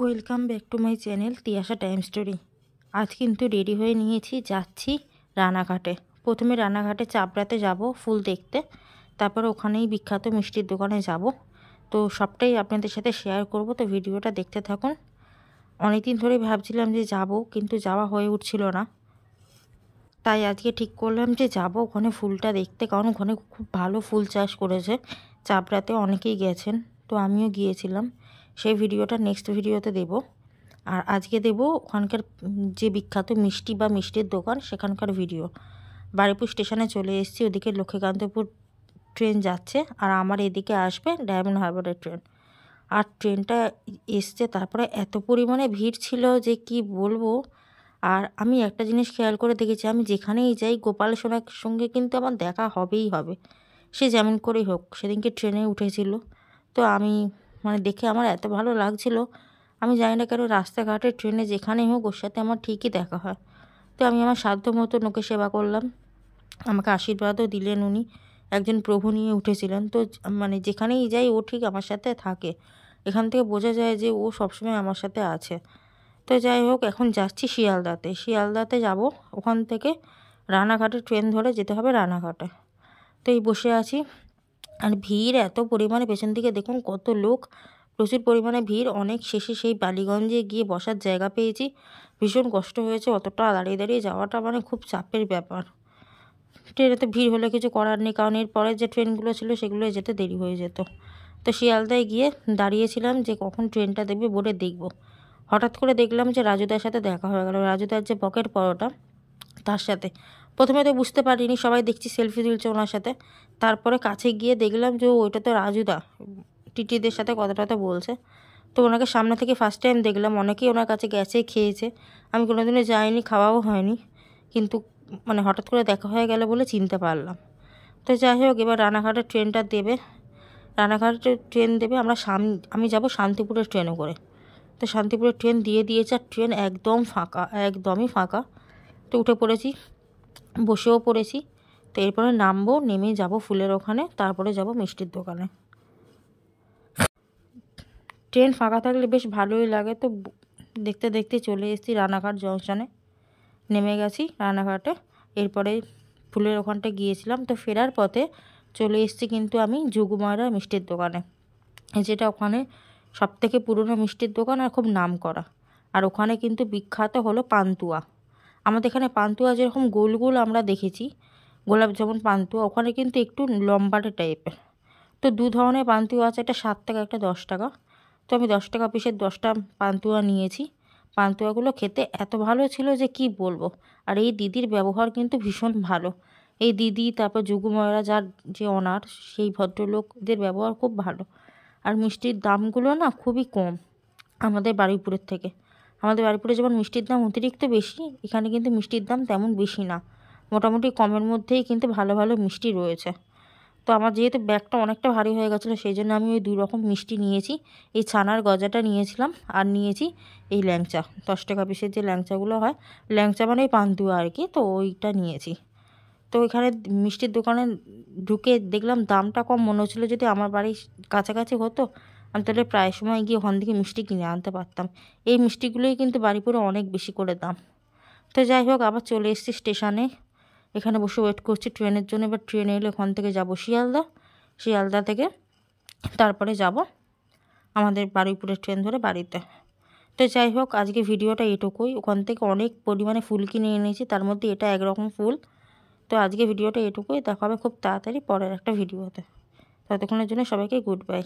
Welcome back to my channel Tiyasha time story. আজ কিন্তু ready হয়ে নিয়েছি, যাচ্ছি রানাঘাটে। প্রথমে রানাঘাটে চাপড়াতে যাব ফুল দেখতে, তারপর ওখানেই বিখ্যাত মিষ্টির দোকানে যাব। তো সবটাই আপনাদের সাথে শেয়ার করব, তো ভিডিওটা দেখতে থাকুন। অনেকদিন ধরে ভাবছিলাম যে যাব, কিন্তু যাওয়া হয়ে উঠছিল না। তাই আজকে ঠিক করলাম যে যাব ওখানে ফুলটা দেখতে, কারণ ওখানে খুব ভালো ফুল চাষ করেছে। চাপড়াতে অনেকেই গেছেন, তো আমিও গিয়েছিলাম। সেই ভিডিওটা নেক্সট ভিডিওতে দেব। আর আজকে দেব ওখানকার যে বিখ্যাত মিষ্টি বা মিষ্টির দোকান সেখানকার ভিডিও। বারুইপুর স্টেশনে চলে এসেছি, ওদিকে লক্ষ্মীকান্তপুর ট্রেন যাচ্ছে, আর আমার এদিকে আসবে ডায়মন্ড হারবারের ট্রেন। আর ট্রেনটা এসছে, তারপরে এত পরিমাণে ভিড় ছিল যে কি বলবো। আর আমি একটা জিনিস খেয়াল করে দেখেছি, আমি যেখানেই যাই গোপাল সোনার সঙ্গে কিন্তু আমার দেখা হবেই হবে, সে যেমন করেই হোক। সেদিনকে ট্রেনে উঠেছিল, তো আমি দেখে আমার এত ভালো লাগছিল। আমি জানি না কেন, রাস্তাঘাটে ট্রেনে যেখানেই হোক ওর সাথে আমার ঠিকই দেখা হয়। তো আমি আমার সাধ্য মতো ওকে সেবা করলাম, আমাকে আশীর্বাদও দিলেন উনি। একজন প্রভু নিয়ে উঠেছিলেন, তো যেখানেই যাই ও ঠিক আমার সাথে থাকে। এখান থেকে বোঝা যায় যে ও সবসময় আমার সাথে আছে। তো যাই হোক, এখন যাচ্ছি শিয়ালদাতে যাব। ওখান থেকে রানাঘাটে ট্রেন ধরে যেতে হবে রানাঘাটে। তো এই বসে আছি, আর ভিড় এত পরিমাণে, পেছন দিকে দেখুন কত লোক, প্রচুর পরিমাণে ভিড়। অনেক শেষে সেই বালিগঞ্জে গিয়ে বসার জায়গা পেয়েছি। ভীষণ কষ্ট হয়েছে, অতটা দাঁড়িয়ে দাঁড়িয়ে যাওয়াটা খুব চাপের ব্যাপার। ট্রেনেতে ভিড় হলে কিছু করার নেই, কারণ এর পরে যে ট্রেনগুলো ছিল সেগুলো যেতে দেরি হয়ে যেত। তো শিয়ালদায় গিয়ে দাঁড়িয়েছিলাম যে কখন ট্রেনটা দেবে বলে দেখব। হঠাৎ করে দেখলাম যে রাজুদার সাথে দেখা হয়ে গেল, রাজুদার যে পকেট পরোটা তার সাথে। প্রথমে তো বুঝতে পারিনি, সবাই দেখছি সেলফি তুলছে ওনার সাথে। তারপরে কাছে গিয়ে দেখলাম যে ওইটা তো রাজুদা, টিটিদের সাথে কথা টথা বলছে। তো ওনাকে সামনে থেকে ফার্স্ট টাইম দেখলাম। অনেকেই ওনার কাছে গেছে, খেয়েছে, আমি কোনোদিনও যাইনি, খাওয়াও হয়নি, কিন্তু হঠাৎ করে দেখা হয়ে গেল বলে চিনতে পারলাম। তো যাই হোক, এবার রানাঘাটের ট্রেনটা দেবে, রানাঘাটের ট্রেন দেবে। আমি যাব শান্তিপুরের ট্রেনে করে। তো শান্তিপুরের ট্রেন দিয়ে দিয়েছে, আর ট্রেন একদম ফাঁকা, একদমই ফাঁকা। তো উঠে পড়েছি, বসেও পড়েছি। তো এরপরে নামবো, নেমে যাব ফুলের ওখানে, তারপরে যাব মিষ্টির দোকানে। ট্রেন ফাঁকা থাকলে বেশ ভালোই লাগে। তো দেখতে দেখতে চলে এসেছি রানাঘাট জংশনে, নেমে গেছি রানাঘাটে। এরপরে ফুলের ওখানটা গিয়েছিলাম। তো ফেরার পথে চলে এসেছি কিন্তু আমি যুগময়রা মিষ্টির দোকানে, যেটা ওখানে সবথেকে পুরনো মিষ্টির দোকান আর খুব নাম করা। আর ওখানে কিন্তু বিখ্যাত হলো পান্তুয়া। আমাদের এখানে পান্তুয়া যেরকম গোল গোল আমরা দেখেছি, গোলাপ যেমন পান্তুয়া, ওখানে কিন্তু একটু লম্বাটে টাইপের। তো দু ধরনের পান্তুয়া আছে, একটা 7 টাকা, একটা 10 টাকা। তো আমি 10 টাকা পিসের 10টা পান্তুয়া নিয়েছি। পান্তুয়াগুলো খেতে এত ভালো ছিল যে কি বলবো। আর এই দিদির ব্যবহার কিন্তু ভীষণ ভালো। এই দিদি, তারপর যুগুময়রা যার যে ওনার, সেই ভদ্রলোকদের ব্যবহার খুব ভালো। আর মিষ্টির দামগুলো না খুবই কম আমাদের বারুইপুরের থেকে। আমাদের বারুইপুরে যেমন মিষ্টির দাম অতিরিক্ত বেশি, এখানে কিন্তু মিষ্টির দাম তেমন বেশি না, মোটামুটি কমের মধ্যেই কিন্তু ভালো ভালো মিষ্টি রয়েছে। তো আমার যেহেতু ব্যাগটা অনেকটা ভারী হয়ে গেছিলো, সেই জন্য আমি ওই 2 রকম মিষ্টি নিয়েছি। এই ছানার গজাটা নিয়েছিলাম, আর নিয়েছি এই ল্যাংচা, 10 টাকা পিসের যে ল্যাংচাগুলো হয়, ল্যাংচা মানে পান্তুয়া আর কি, তো ওইটা নিয়েছি। তো এখানে মিষ্টির দোকানে ঢুকে দেখলাম দামটা কম। মনে হচ্ছিলো যদি আমার বাড়ির কাছাকাছি হতো, আমি তাহলে প্রায় সময় গিয়ে ওখান থেকে মিষ্টি কিনে আনতে পারতাম। এই মিষ্টিগুলোই কিন্তু বারুইপুরে অনেক বেশি করে দাম। তো যাই হোক, আবার চলে এসেছি স্টেশনে, এখানে বসে ওয়েট করছি ট্রেনের জন্য। এবার ট্রেন এলে ওখান থেকে যাব শিয়ালদা থেকে তারপরে যাব আমাদের বারুইপুরের ট্রেন ধরে বাড়িতে। তো যাই হোক, আজকে ভিডিওটা এটুকুই। ওখান থেকে অনেক পরিমাণে ফুল কিনে এনেছি, তার মধ্যে এটা একরকম ফুল। তো আজকে ভিডিওটা এটুকুই, দেখা হবে খুব তাড়াতাড়ি পরের একটা ভিডিওতে। ততক্ষণের জন্য সবাইকে গুড বাই।